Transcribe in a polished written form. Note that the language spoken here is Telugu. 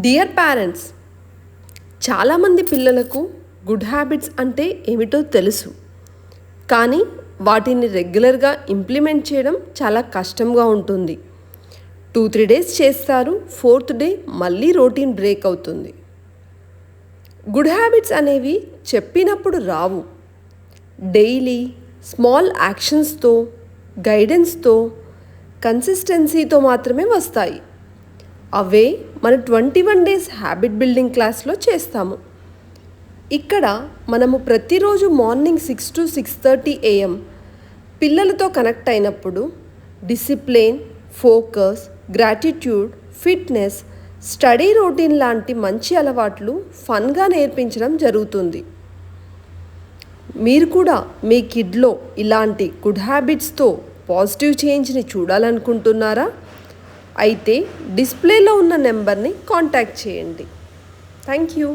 డియర్ పేరెంట్స్, చాలామంది పిల్లలకు గుడ్ హ్యాబిట్స్ అంటే ఏమిటో తెలుసు, కానీ వాటిని రెగ్యులర్గా ఇంప్లిమెంట్ చేయడం చాలా కష్టంగా ఉంటుంది. 2-3 డేస్ చేస్తారు, 4th డే మళ్ళీ రొటీన్ బ్రేక్ అవుతుంది. గుడ్ హ్యాబిట్స్ అనేవి చెప్పినప్పుడు రావు. డైలీ స్మాల్ యాక్షన్స్తో, గైడెన్స్తో, కన్సిస్టెన్సీతో మాత్రమే వస్తాయి. అవే మన 21 డేస్ హ్యాబిట్ బిల్డింగ్ క్లాస్లో చేస్తాము. ఇక్కడ మనము ప్రతిరోజు మార్నింగ్ 6 to 6:30 AM పిల్లలతో కనెక్ట్ అయినప్పుడు discipline, focus, gratitude, fitness, study routine లాంటి మంచి అలవాట్లు ఫన్గా నేర్పించడం జరుగుతుంది. మీరు కూడా మీ కిడ్లో ఇలాంటి గుడ్ హ్యాబిట్స్తో పాజిటివ్ చేంజ్ని చూడాలనుకుంటున్నారా? అయితే డిస్ప్లేలో ఉన్న నెంబర్ని కాంటాక్ట్ చేయండి. Thank you.